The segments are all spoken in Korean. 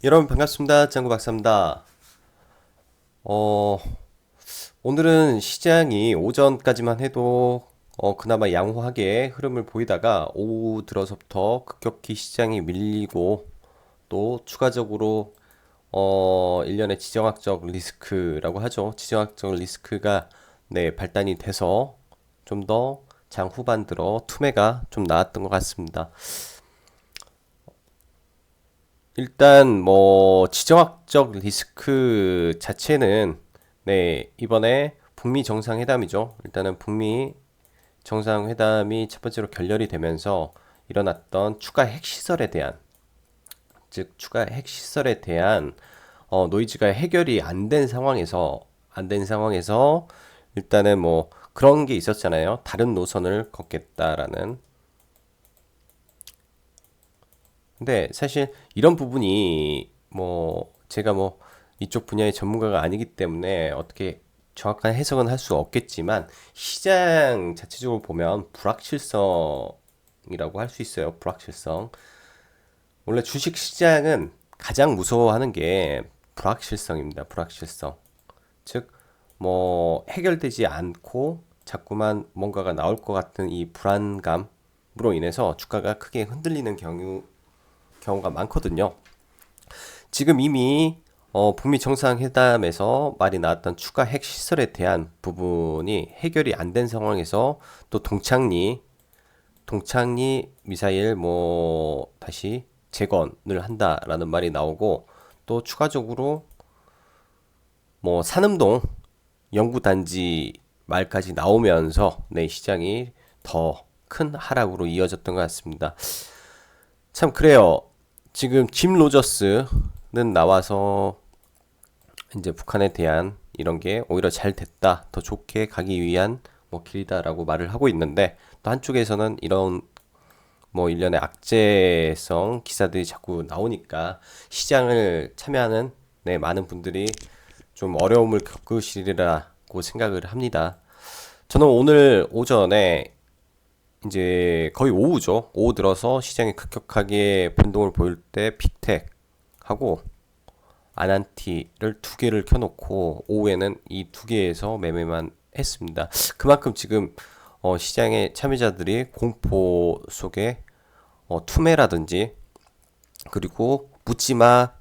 여러분 반갑습니다. 짱구 박사입니다. 어, 오늘은 시장이 오전까지만 해도 그나마 양호하게 흐름을 보이다가 오후 들어서부터 급격히 시장이 밀리고 또 추가적으로 일련의 지정학적 리스크라고 하죠. 지정학적 리스크가 발단이 돼서 좀 더 장 후반 들어 투매가 좀 나왔던 것 같습니다. 일단 뭐 지정학적 리스크 자체는 이번에 북미 정상회담이죠. 일단은 북미 정상회담이 첫 번째로 결렬이 되면서 일어났던 추가 핵시설에 대한 즉 추가 핵시설에 대한 노이즈가 해결이 안 된 상황에서 일단은 뭐 그런 게 있었잖아요. 다른 노선을 걷겠다라는. 근데 사실 이런 부분이 뭐 제가 뭐 이쪽 분야의 전문가가 아니기 때문에 어떻게 정확한 해석은 할 수 없겠지만 시장 자체적으로 보면 불확실성이라고 할 수 있어요. 불확실성. 원래 주식 시장은 가장 무서워하는 게 불확실성입니다. 불확실성. 즉, 뭐 해결되지 않고 자꾸만 뭔가가 나올 것 같은 이 불안감으로 인해서 주가가 크게 흔들리는 경우가 많거든요. 지금 이미 북미 정상회담에서 말이 나왔던 추가 핵시설에 대한 부분이 해결이 안 된 상황에서 또 동창리 미사일 뭐 다시 재건을 한다라는 말이 나오고 또 추가적으로 뭐 산음동 연구단지 말까지 나오면서 시장이 더 큰 하락으로 이어졌던 것 같습니다. 참 그래요. 지금 짐 로저스는 나와서 이제 북한에 대한 이런 게 오히려 잘 됐다, 더 좋게 가기 위한 뭐 길이다라고 말을 하고 있는데 또 한쪽에서는 이런 뭐 일련의 악재성 기사들이 자꾸 나오니까 시장을 참여하는 많은 분들이 좀 어려움을 겪으시리라고 생각을 합니다. 저는 오늘 오전에 이제 거의 오후죠. 오후 들어서 시장이 급격하게 변동을 보일 때 픽텍하고 아난티를 두 개를 켜놓고 오후에는 이 두 개에서 매매만 했습니다. 그만큼 지금 시장의 참여자들이 공포 속에 투매라든지 그리고 묻지마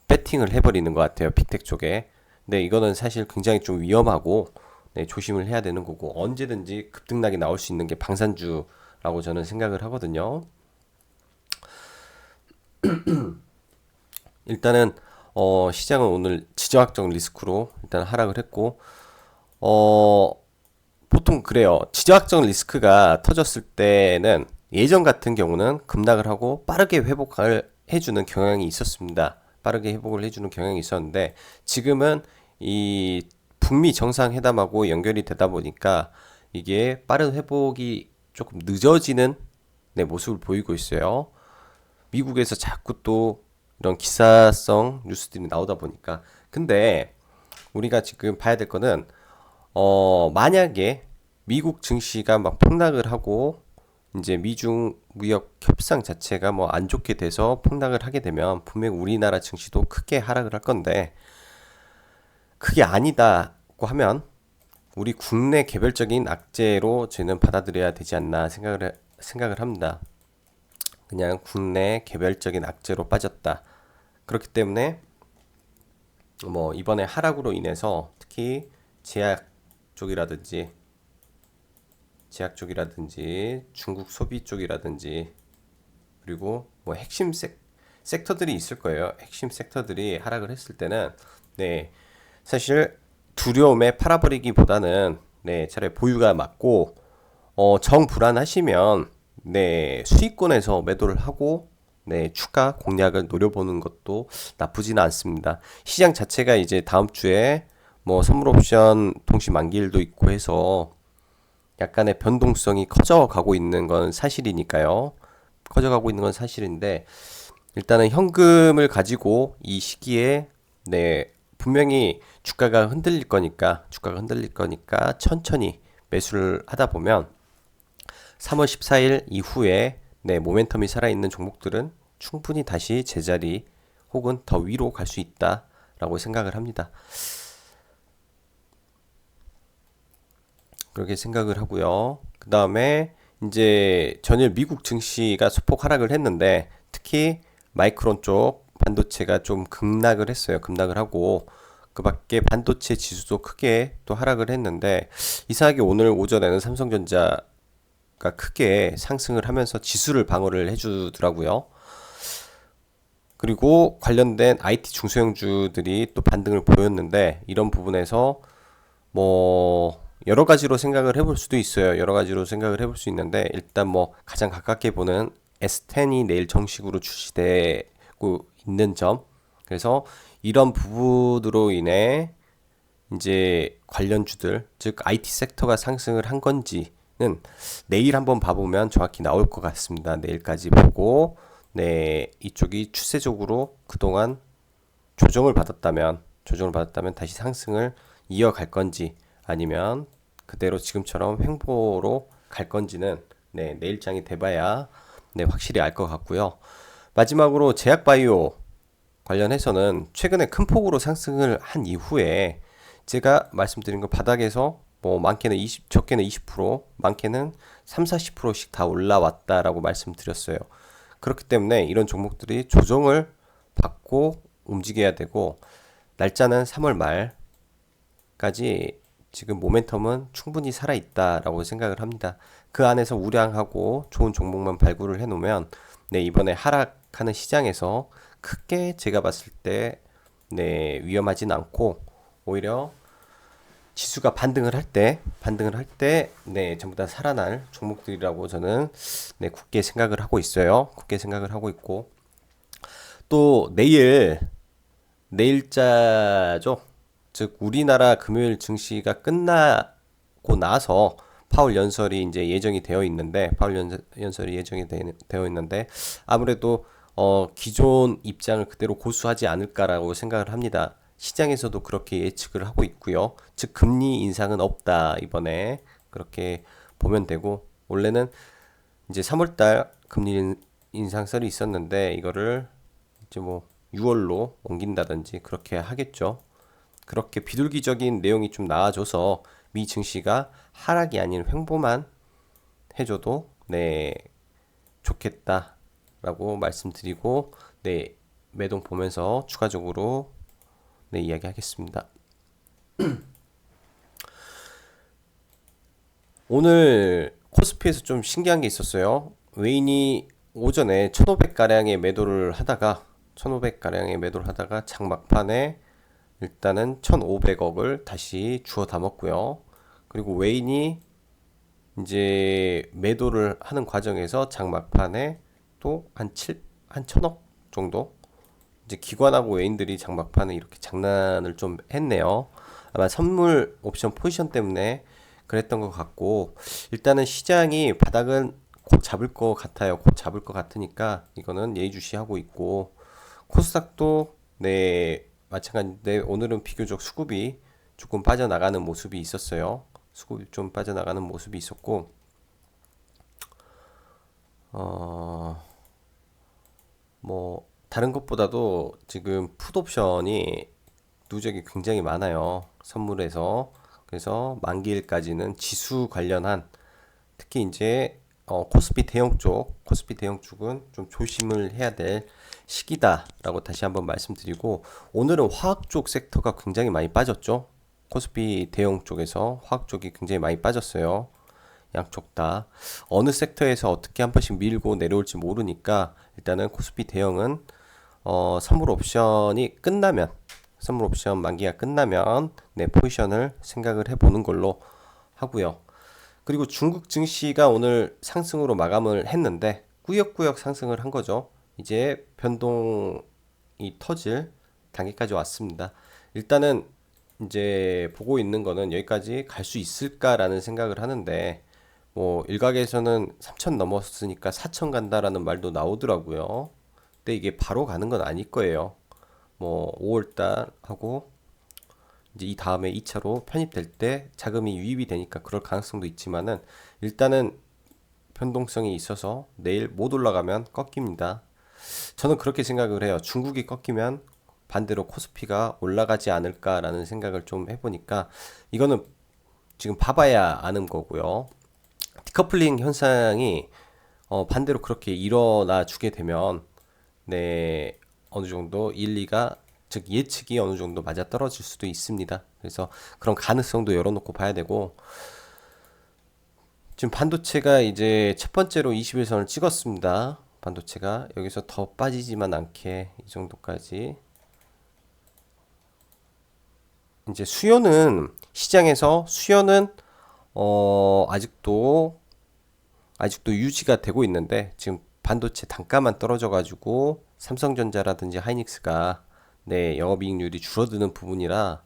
배팅을 해버리는 것 같아요. 픽텍 쪽에. 근데 이거는 사실 굉장히 좀 위험하고 조심을 해야 되는 거고 언제든지 급등락이 나올 수 있는 게 방산주라고 저는 생각을 하거든요. 일단은 시장은 오늘 지정학적 리스크로 일단 하락을 했고 어, 보통 그래요. 지정학적 리스크가 터졌을 때는 예전 같은 경우는 급락을 하고 빠르게 회복을 해주는 경향이 있었습니다. 빠르게 회복을 해주는 경향이 있었는데 지금은 이 북미 정상회담하고 연결이 되다 보니까 이게 빠른 회복이 조금 늦어지는 모습을 보이고 있어요. 미국에서 자꾸 또 이런 기사성 뉴스들이 나오다 보니까 근데 우리가 지금 봐야 될 거는 만약에 미국 증시가 막 폭락을 하고 이제 미중 무역 협상 자체가 뭐 안 좋게 돼서 폭락을 하게 되면 분명 우리나라 증시도 크게 하락을 할 건데 그게 아니다고 하면 우리 국내 개별적인 악재로 저는 받아들여야 되지 않나 생각을 합니다. 그냥 국내 개별적인 악재로 빠졌다. 그렇기 때문에 뭐 이번에 하락으로 인해서 특히 제약 쪽이라든지 중국 소비 쪽이라든지 그리고 뭐 핵심 섹터들이 있을 거예요. 핵심 섹터들이 하락을 했을 때는 사실 두려움에 팔아버리기보다는 차라리 보유가 맞고 정불안하시면 수익권에서 매도를 하고 추가 공략을 노려보는 것도 나쁘지는 않습니다. 시장 자체가 이제 다음 주에 뭐 선물 옵션 동시 만기일도 있고 해서 약간의 변동성이 커져가고 있는 건 사실이니까요. 커져가고 있는 건 사실인데 일단은 현금을 가지고 이 시기에 분명히 주가가 흔들릴 거니까 천천히 매수를 하다 보면 3월 14일 이후에 모멘텀이 살아있는 종목들은 충분히 다시 제자리 혹은 더 위로 갈 수 있다라고 생각을 합니다. 그렇게 생각을 하고요. 그 다음에 이제 전일 미국 증시가 소폭 하락을 했는데 특히 마이크론 쪽 반도체가 좀 급락을 했어요. 급락을 하고 그 밖에 반도체 지수도 크게 또 하락을 했는데 이상하게 오늘 오전에는 삼성전자가 크게 상승을 하면서 지수를 방어를 해주더라고요. 그리고 관련된 IT 중소형주들이 또 반등을 보였는데 이런 부분에서 뭐 여러 가지로 생각을 해볼 수도 있어요. 여러 가지로 생각을 해볼 수 있는데 일단 뭐 가장 가깝게 보는 S10이 내일 정식으로 출시되고 있는 점. 그래서 이런 부분으로 인해 이제 관련주들, 즉 IT 섹터가 상승을 한 건지는 내일 한번 봐보면 정확히 나올 것 같습니다. 내일까지 보고 네, 이쪽이 추세적으로 그동안 조정을 받았다면 다시 상승을 이어갈 건지 아니면 그대로 지금처럼 횡보로 갈 건지는 네, 내일장이 돼봐야 네, 확실히 알 것 같고요. 마지막으로 제약바이오 관련해서는 최근에 큰 폭으로 상승을 한 이후에 제가 말씀드린 거 바닥에서 뭐 많게는 20, 적게는 20%, 많게는 3, 40%씩 다 올라왔다라고 말씀드렸어요. 그렇기 때문에 이런 종목들이 조정을 받고 움직여야 되고 날짜는 3월 말까지 지금 모멘텀은 충분히 살아있다라고 생각을 합니다. 그 안에서 우량하고 좋은 종목만 발굴을 해놓으면 네, 이번에 하락하는 시장에서 크게 제가 봤을 때 네, 위험하진 않고 오히려 지수가 반등을 할 때 네, 전부 다 살아날 종목들이라고 저는 네, 굳게 생각을 하고 있어요. 굳게 생각을 하고 있고 또 내일자죠. 즉 우리나라 금요일 증시가 끝나고 나서 파월 연설이 이제 예정이 되어 있는데 연설이 예정이 되어 있는데 아무래도 기존 입장을 그대로 고수하지 않을까라고 생각을 합니다. 시장에서도 그렇게 예측을 하고 있고요. 즉 금리 인상은 없다 이번에 그렇게 보면 되고 원래는 이제 3월달 금리 인상설이 있었는데 이거를 이제 뭐 6월로 옮긴다든지 그렇게 하겠죠. 그렇게 비둘기적인 내용이 좀 나와줘서 미 증시가 하락이 아닌 횡보만 해줘도 네 좋겠다라고 말씀드리고 네 매동 보면서 추가적으로 네 이야기하겠습니다. 오늘 코스피에서 좀 신기한 게 있었어요. 외인이 오전에 1,500가량의 매도를 하다가 장막판에 일단은 1,500억을 다시 주워 담았고요. 그리고 외인이 이제 매도를 하는 과정에서 장막판에 또 한 1,000억 정도 이제 기관하고 외인들이 장막판에 이렇게 장난을 좀 했네요. 아마 선물 옵션 포지션 때문에 그랬던 것 같고 일단은 시장이 바닥은 곧 잡을 것 같아요. 곧 잡을 것 같으니까 이거는 예의주시하고 있고 코스닥도 네 마찬가지인데 오늘은 비교적 수급이 조금 빠져나가는 모습이 있었어요. 수급이 좀 빠져나가는 모습이 있었고 뭐 다른 것보다도 지금 풋옵션이 누적이 굉장히 많아요. 선물에서 그래서 만기일까지는 지수 관련한 특히 이제 코스피 대형 쪽은 좀 조심을 해야 될 시기다라고 다시 한번 말씀드리고 오늘은 화학 쪽 섹터가 굉장히 많이 빠졌죠. 코스피 대형 쪽에서 화학 쪽이 굉장히 많이 빠졌어요. 양쪽 다 어느 섹터에서 어떻게 한 번씩 밀고 내려올지 모르니까 일단은 코스피 대형은 선물 옵션이 끝나면 선물 옵션 만기가 끝나면 네 포지션을 생각을 해보는 걸로 하고요. 그리고 중국 증시가 오늘 상승으로 마감을 했는데 꾸역꾸역 상승을 한 거죠. 이제 변동이 터질 단계까지 왔습니다. 일단은 이제 보고 있는 거는 여기까지 갈 수 있을까라는 생각을 하는데 뭐 일각에서는 3천 넘었으니까 4천 간다라는 말도 나오더라고요. 근데 이게 바로 가는 건 아닐 거예요. 뭐 5월달 하고 이제 이 다음에 2차로 편입될 때 자금이 유입이 되니까 그럴 가능성도 있지만은 일단은 변동성이 있어서 내일 못 올라가면 꺾입니다. 저는 그렇게 생각을 해요. 중국이 꺾이면 반대로 코스피가 올라가지 않을까라는 생각을 좀 해보니까 이거는 지금 봐봐야 아는 거고요. 디커플링 현상이 반대로 그렇게 일어나 주게 되면 네, 어느 정도 일리가 즉 예측이 어느 정도 맞아 떨어질 수도 있습니다. 그래서 그런 가능성도 열어놓고 봐야 되고 지금 반도체가 이제 첫 번째로 21선을 찍었습니다. 반도체가 여기서 더 빠지지만 않게 이 정도까지 이제 시장에서 수요는 아직도 유지가 되고 있는데 지금 반도체 단가만 떨어져 가지고 삼성전자라든지 하이닉스가 네, 영업이익률이 줄어드는 부분이라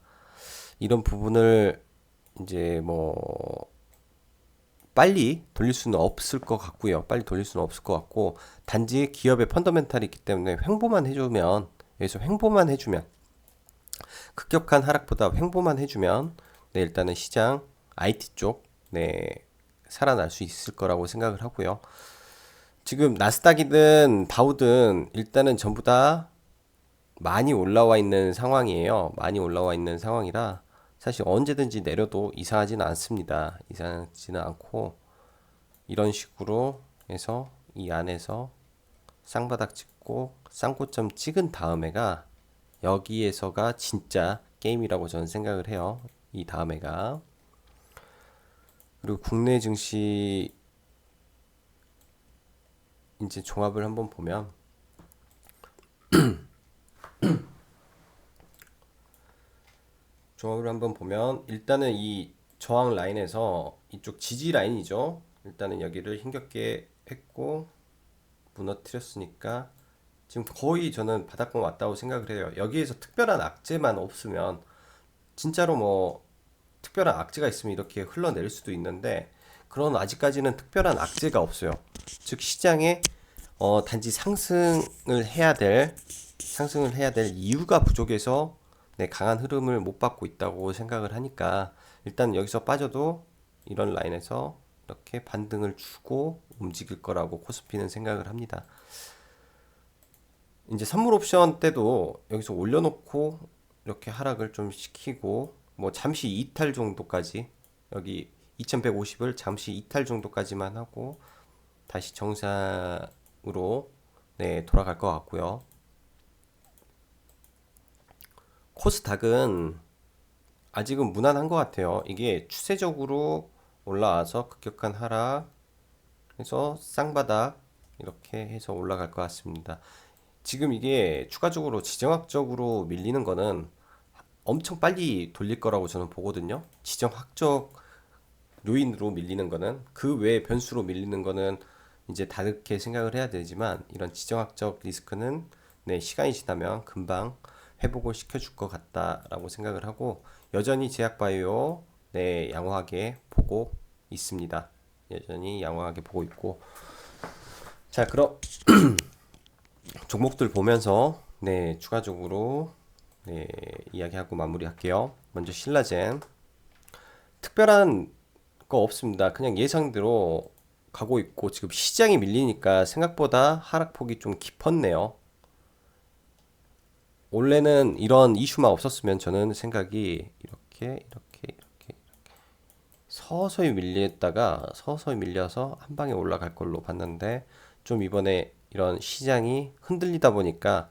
이런 부분을 이제 뭐 빨리 돌릴 수는 없을 것 같고요. 빨리 돌릴 수는 없을 것 같고 단지 기업의 펀더멘탈이 있기 때문에 횡보만 해주면 여기서 횡보만 해주면 급격한 하락보다 횡보만 해주면 네, 일단은 시장 IT 쪽 네, 살아날 수 있을 거라고 생각을 하고요. 지금 나스닥이든 다우든 일단은 전부 다 많이 올라와 있는 상황이에요. 많이 올라와 있는 상황이라 사실 언제든지 내려도 이상하지는 않습니다. 이상하지는 않고 이런 식으로 해서 이 안에서 쌍바닥 찍고 쌍고점 찍은 다음에가 여기에서가 진짜 게임이라고 저는 생각을 해요. 이 다음에가 그리고 국내 증시 이제 종합을 한번 보면 일단은 이 저항 라인에서 이쪽 지지 라인이죠. 일단은 여기를 힘겹게 했고 무너뜨렸으니까 지금 거의 저는 바닥권 왔다고 생각을 해요. 여기에서 특별한 악재만 없으면 진짜로 뭐 특별한 악재가 있으면 이렇게 흘러내릴 수도 있는데 그런 아직까지는 특별한 악재가 없어요. 즉 시장에 단지 상승을 해야 될 이유가 부족해서 네, 강한 흐름을 못 받고 있다고 생각을 하니까 일단 여기서 빠져도 이런 라인에서 이렇게 반등을 주고 움직일 거라고 코스피는 생각을 합니다. 이제 선물 옵션 때도 여기서 올려놓고 이렇게 하락을 좀 시키고 뭐 잠시 이탈 정도까지 여기 2150을 잠시 이탈 정도까지만 하고 다시 정상으로 네, 돌아갈 것 같고요. 코스닥은 아직은 무난한 것 같아요. 이게 추세적으로 올라와서 급격한 하락 해서 쌍바닥 이렇게 해서 올라갈 것 같습니다. 지금 이게 추가적으로 지정학적으로 밀리는 거는 엄청 빨리 돌릴 거라고 저는 보거든요. 지정학적 요인으로 밀리는 거는 그 외의 변수로 밀리는 거는 이제 다르게 생각을 해야 되지만 이런 지정학적 리스크는 네, 시간이 지나면 금방 회복을 시켜줄 것 같다라고 생각을 하고 여전히 제약바이오 네, 양호하게 보고 있습니다. 여전히 양호하게 보고 있고 자 그럼 종목들 보면서 네, 추가적으로 네, 이야기하고 마무리할게요. 먼저 신라젠 특별한 거 없습니다. 그냥 예상대로 가고 있고 지금 시장이 밀리니까 생각보다 하락폭이 좀 깊었네요. 원래는 이런 이슈만 없었으면 저는 생각이 이렇게 서서히 밀렸다가 서서히 밀려서 한 방에 올라갈 걸로 봤는데 좀 이번에 이런 시장이 흔들리다 보니까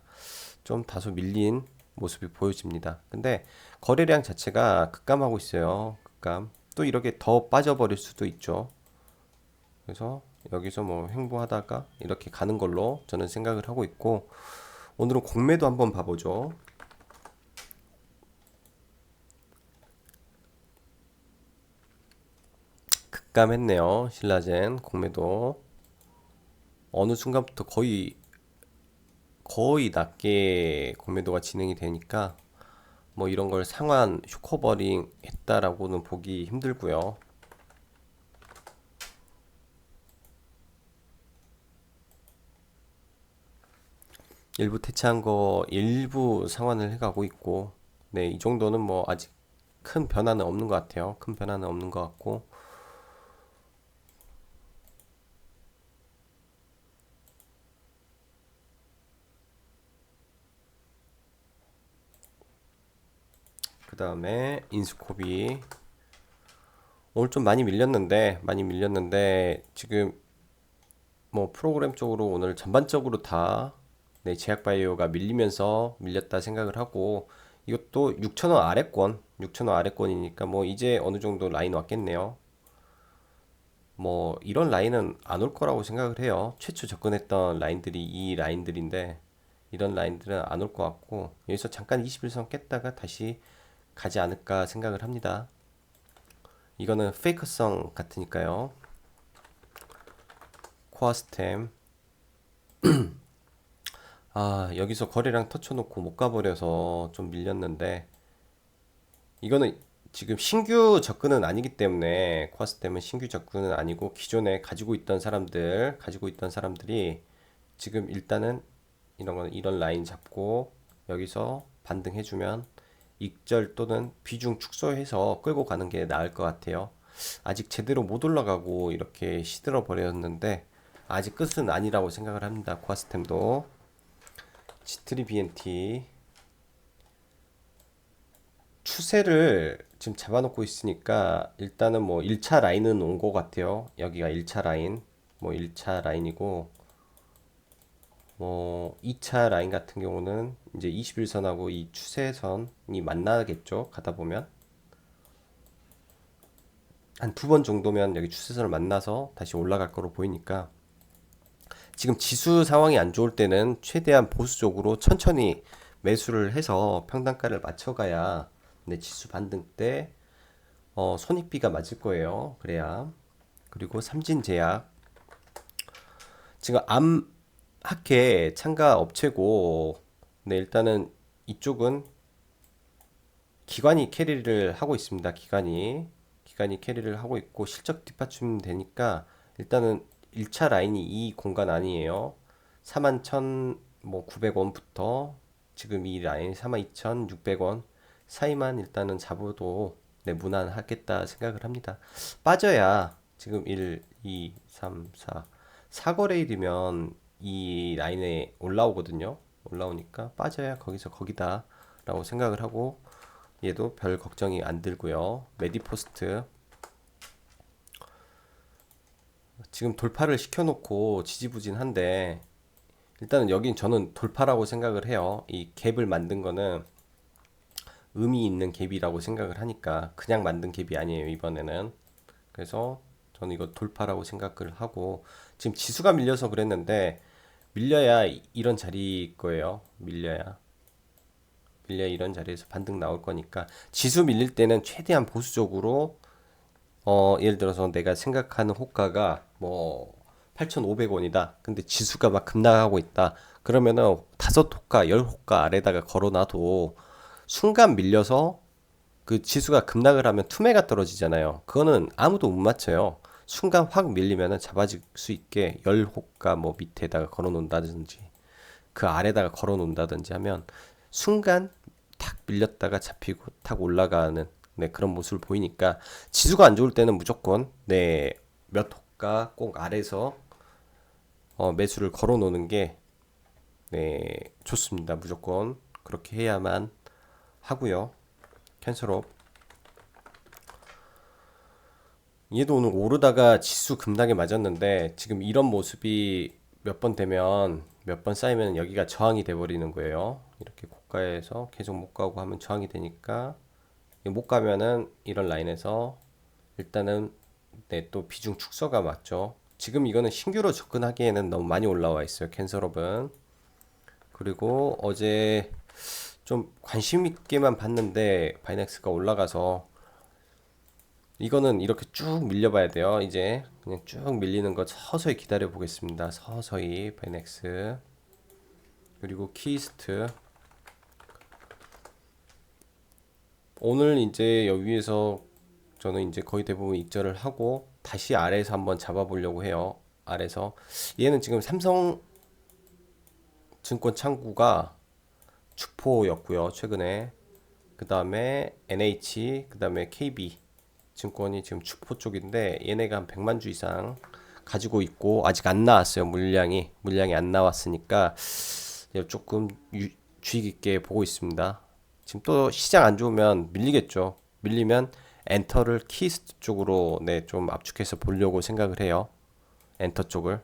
좀 다소 밀린 모습이 보여집니다. 근데 거래량 자체가 급감하고 있어요. 급감. 또 이렇게 더 빠져버릴 수도 있죠. 그래서 여기서 뭐 횡보하다가 이렇게 가는 걸로 저는 생각을 하고 있고 오늘은 공매도 한번 봐보죠. 급감했네요. 신라젠 공매도 어느 순간부터 거의 낮게 공매도가 진행이 되니까 뭐 이런 걸 상환 쇼커버링 했다라고는 보기 힘들고요. 일부 퇴치한 거 일부 상환을 해가고 있고 네, 이 정도는 뭐 아직 큰 변화는 없는 것 같아요. 큰 변화는 없는 것 같고 다음에 인스코비. 오늘 좀 많이 밀렸는데 지금 뭐 프로그램 쪽으로 오늘 전반적으로 다 제약바이오가 밀렸다 생각을 하고, 이것도 6,000원 아래권, 6,000원 아래권이니까 뭐 이제 어느 정도 라인 왔겠네요. 뭐 이런 라인은 안 올 거라고 생각을 해요. 최초 접근했던 라인들이 이 라인들인데 이런 라인들은 안 올 것 같고, 여기서 잠깐 21선 깼다가 다시 가지 않을까 생각을 합니다. 이거는 페이크성 같으니까요. 코아스템. 여기서 거래량 터쳐놓고 못 가버려서 좀 밀렸는데, 이거는 지금 신규 접근은 아니기 때문에, 코아스템은 신규 접근은 아니고 기존에 가지고 있던 사람들이 지금 일단은 이런 라인 잡고 여기서 반등해주면 익절 또는 비중 축소해서 끌고 가는 게 나을 것 같아요. 아직 제대로 못 올라가고 이렇게 시들어 버렸는데 아직 끝은 아니라고 생각을 합니다. 코아스템도. G3 BNT 추세를 지금 잡아놓고 있으니까 일단은 뭐 1차 라인은 온 것 같아요. 여기가 1차 라인, 뭐 1차 라인이고, 뭐 2차 라인 같은 경우는 이제 21선하고 이 추세선이 만나겠죠. 가다 보면 한 두 번 정도면 여기 추세선을 만나서 다시 올라갈 거로 보이니까, 지금 지수 상황이 안 좋을 때는 최대한 보수적으로 천천히 매수를 해서 평단가를 맞춰가야 지수 반등 때 손익비가 맞을 거예요. 그래야. 그리고 삼진제약 지금 암학회 참가 업체고, 일단은 이쪽은 기관이 캐리를 하고 있습니다. 기관이 캐리를 하고 있고 실적 뒷받침 되니까 일단은 1차 라인이 이 공간 아니에요. 41,900원부터 지금 이 라인 42,600원 사이만 일단은 잡아도 무난하겠다 생각을 합니다. 빠져야 지금 1, 2, 3, 4, 4거래일이면 이 라인에 올라오거든요. 올라오니까 빠져야 거기서 거기다 라고 생각을 하고, 얘도 별 걱정이 안 들고요. 메디포스트 지금 돌파를 시켜놓고 지지부진한데, 일단은 여긴 저는 돌파라고 생각을 해요. 이 갭을 만든 거는 의미 있는 갭이라고 생각을 하니까, 그냥 만든 갭이 아니에요 이번에는. 그래서 저는 이거 돌파라고 생각을 하고, 지금 지수가 밀려서 그랬는데 밀려야 이런 자리일 거예요. 밀려야 이런 자리에서 반등 나올 거니까, 지수 밀릴 때는 최대한 보수적으로, 예를 들어서 내가 생각하는 호가가 뭐 8,500원이다. 근데 지수가 막 급락하고 있다. 그러면은 다섯 호가, 열 호가 아래다가 걸어놔도 순간 밀려서 그 지수가 급락을 하면 투매가 떨어지잖아요. 그거는 아무도 못 맞춰요. 순간 확 밀리면은 잡아질 수 있게 열 호가 뭐 밑에다가 걸어 놓는다든지 그 아래다가 걸어 놓는다든지 하면 순간 탁 밀렸다가 잡히고 탁 올라가는 그런 모습을 보이니까, 지수가 안 좋을 때는 무조건 몇 호가 꼭 아래서 매수를 걸어 놓는 게 좋습니다. 무조건 그렇게 해야만 하고요. 캔슬업. 얘도 오늘 오르다가 지수 급락에 맞았는데, 지금 이런 모습이 몇 번 되면, 몇 번 쌓이면 여기가 저항이 돼 버리는 거예요. 이렇게 고가에서 계속 못 가고 하면 저항이 되니까, 못 가면은 이런 라인에서 일단은 또 비중 축소가 맞죠. 지금 이거는 신규로 접근하기에는 너무 많이 올라와 있어요. 캔슬업은. 그리고 어제 좀 관심 있게만 봤는데 바이넥스가 올라가서, 이거는 이렇게 쭉 밀려봐야 돼요. 이제 그냥 쭉 밀리는 거 서서히 기다려 보겠습니다. 서서히 바이넥스. 그리고 키스트 오늘 이제 여기 위에서 저는 이제 거의 대부분 익절을 하고 다시 아래에서 한번 잡아보려고 해요. 아래에서 얘는 지금 삼성증권 창구가 주포였고요. 최근에 그 다음에 NH, 그 다음에 KB 증권이 지금 주포 쪽인데, 얘네가 한 100만 주 이상 가지고 있고 아직 안 나왔어요. 물량이 안 나왔으니까 조금 주의 깊게 보고 있습니다. 지금 또 시장 안 좋으면 밀리겠죠. 밀리면 엔터를 키스트 쪽으로 네, 좀 압축해서 보려고 생각을 해요. 엔터 쪽을.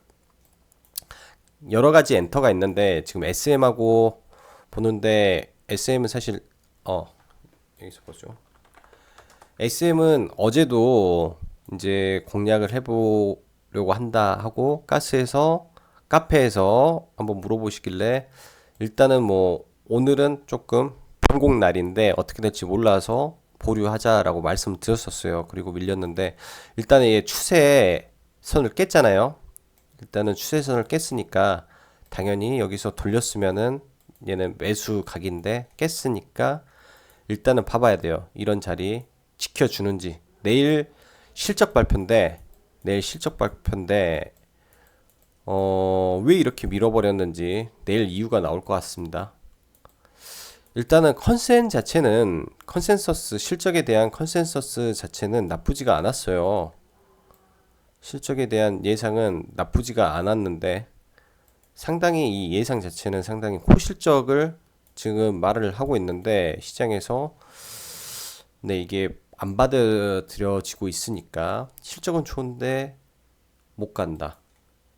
여러 가지 엔터가 있는데 지금 SM하고 보는데 SM은 사실 여기서 보죠. SM은 어제도 이제 공략을 해보려고 한다 하고 가스에서 카페에서 한번 물어보시길래 일단은 뭐 오늘은 조금 변곡 날인데 어떻게 될지 몰라서 보류하자라고 말씀드렸었어요. 그리고 밀렸는데 일단은 얘 추세선을 깼잖아요. 일단은 추세선을 깼으니까 당연히 여기서 돌렸으면은 얘는 매수 각인데 깼으니까 일단은 봐봐야 돼요. 이런 자리 지켜주는지. 내일 실적 발표인데 왜 이렇게 밀어버렸는지 내일 이유가 나올 것 같습니다. 일단은 컨센서스 실적에 대한 컨센서스 자체는 나쁘지가 않았어요. 실적에 대한 예상은 나쁘지가 않았는데 상당히 이 예상 자체는 상당히 고실적을 지금 말을 하고 있는데 시장에서 네, 이게 안 받아들여지고 있으니까 실적은 좋은데 못 간다.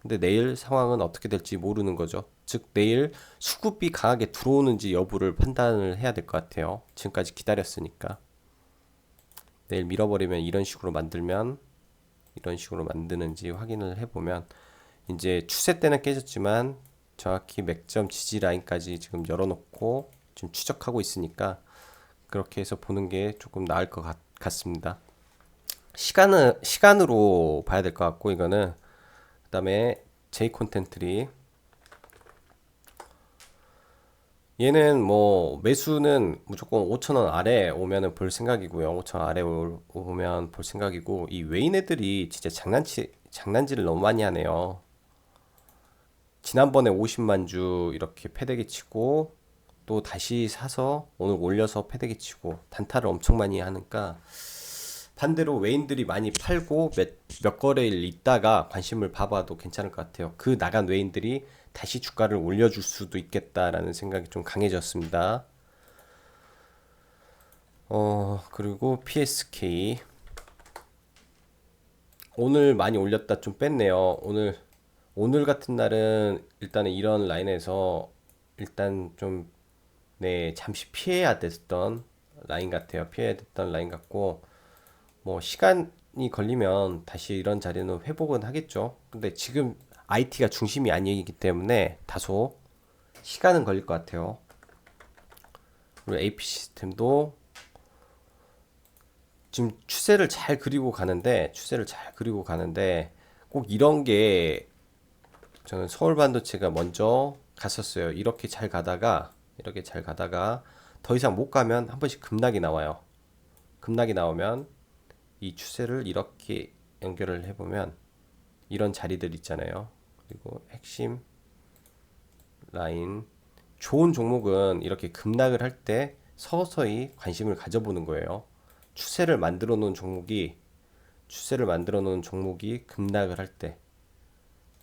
근데 내일 상황은 어떻게 될지 모르는 거죠. 즉 내일 수급이 강하게 들어오는지 여부를 판단을 해야 될 것 같아요. 지금까지 기다렸으니까. 내일 밀어버리면 이런 식으로 만드는지 확인을 해보면 이제 추세 때는 깨졌지만 정확히 맥점 지지 라인까지 지금 열어놓고 지금 추적하고 있으니까 그렇게 해서 보는 게 조금 나을 것 같습니다. 시간으로 봐야 될 것 같고 이거는 그 다음에 J 콘텐트리 얘는 뭐 매수는 무조건 5,000원 아래 오면은 볼 생각이고요. 5,000원 아래 오면 볼 생각이고 이 외인 애들이 진짜 장난질을 너무 많이 하네요. 지난번에 50만 주 이렇게 패대기 치고 또 다시 사서 오늘 올려서 패대기 치고 단타를 엄청 많이 하니까 반대로 외인들이 많이 팔고 몇 거래일 있다가 관심을 봐봐도 괜찮을 것 같아요. 그 나간 외인들이 다시 주가를 올려줄 수도 있겠다라는 생각이 좀 강해졌습니다. 그리고 PSK 오늘 많이 올렸다 좀 뺐네요. 오늘 같은 날은 일단은 이런 라인에서 일단 좀 네, 잠시 피해야 됐던 라인 같아요. 피해야 됐던 라인 같고 뭐 시간이 걸리면 다시 이런 자리는 회복은 하겠죠. 근데 지금 IT가 중심이 아니기 때문에 다소 시간은 걸릴 것 같아요. 그리고 AP 시스템도 지금 추세를 잘 그리고 가는데 꼭 이런 게 저는 서울 반도체가 먼저 갔었어요. 이렇게 잘 가다가 더 이상 못 가면 한 번씩 급락이 나와요. 급락이 나오면 이 추세를 이렇게 연결을 해보면 이런 자리들 있잖아요. 그리고 핵심 라인 좋은 종목은 이렇게 급락을 할 때 서서히 관심을 가져보는 거예요. 추세를 만들어 놓은 종목이 급락을 할 때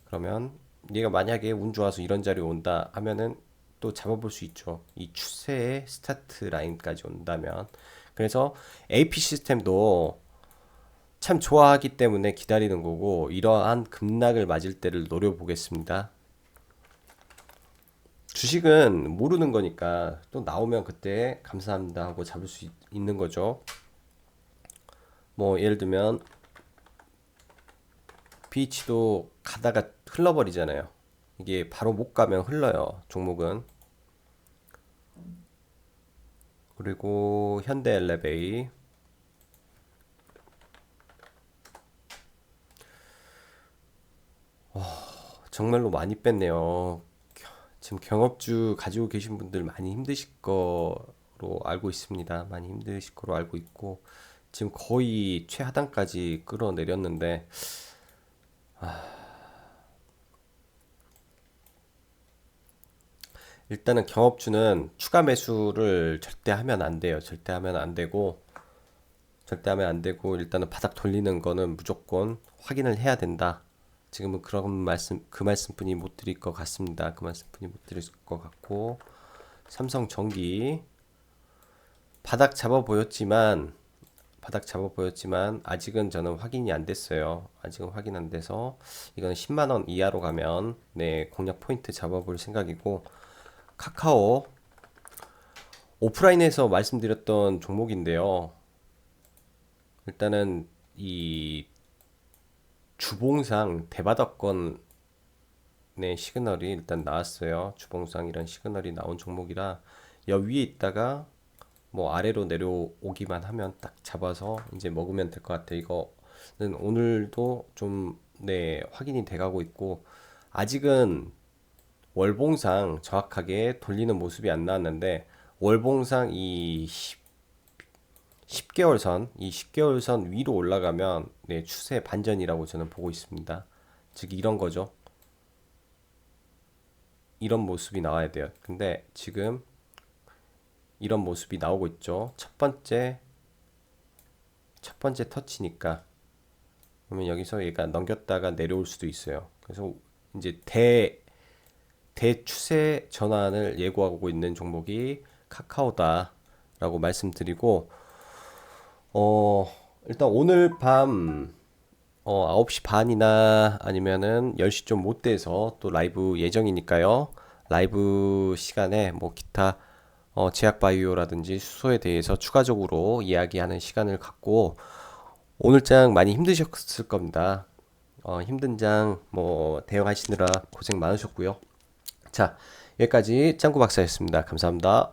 그러면 얘가 만약에 운 좋아서 이런 자리에 온다 하면은 또 잡아볼 수 있죠. 이 추세의 스타트 라인까지 온다면. 그래서 AP 시스템도 참 좋아하기 때문에 기다리는 거고 이러한 급락을 맞을 때를 노려보겠습니다. 주식은 모르는 거니까 또 나오면 그때 감사합니다 하고 잡을 수 있는 거죠. 뭐 예를 들면 BH도 가다가 흘러버리잖아요. 이게 바로 못 가면 흘러요. 종목은. 그리고 현대엘레베이 정말로 많이 뺐네요. 지금 경업주 가지고 계신 분들 많이 힘드실 거로 알고 있습니다. 많이 힘드실 거로 알고 있고 지금 거의 최하단까지 끌어내렸는데 일단은 경업주는 추가 매수를 절대 하면 안 돼요. 절대 하면 안 되고 일단은 바닥 돌리는 거는 무조건 확인을 해야 된다. 지금은 그 말씀뿐이 못 드릴 것 같습니다. 그 말씀뿐이 못 드릴 것 같고 삼성전기 바닥 잡아 보였지만 아직은 저는 확인이 안 됐어요. 아직은 확인 안 돼서 이거는 10만 원 이하로 가면 네, 공략 포인트 잡아볼 생각이고 카카오 오프라인에서 말씀드렸던 종목인데요. 일단은 이 주봉상 대바닥권의 시그널이 일단 나왔어요. 주봉상 이런 시그널이 나온 종목이라 여 위에 있다가 뭐 아래로 내려오기만 하면 딱 잡아서 이제 먹으면 될 것 같아요. 이거는 오늘도 좀 네, 확인이 돼가고 있고 아직은 월봉상 정확하게 돌리는 모습이 안 나왔는데 월봉상 이 10개월 선, 이 10개월 선 위로 올라가면 네, 추세 반전이라고 저는 보고 있습니다. 즉 이런 거죠. 이런 모습이 나와야 돼요. 근데 지금 이런 모습이 나오고 있죠. 첫 번째 터치니까 그러면 여기서 얘가 넘겼다가 내려올 수도 있어요. 그래서 이제 대추세 전환을 예고하고 있는 종목이 카카오다라고 말씀드리고 일단 오늘 밤 9시 반이나 아니면은 10시 좀 못 돼서 또 라이브 예정이니까요. 라이브 시간에 뭐 기타 제약바이오라든지 수소에 대해서 추가적으로 이야기하는 시간을 갖고 오늘 장 많이 힘드셨을 겁니다. 힘든 장 뭐 대응하시느라 고생 많으셨고요. 자, 여기까지 짱구 박사였습니다. 감사합니다.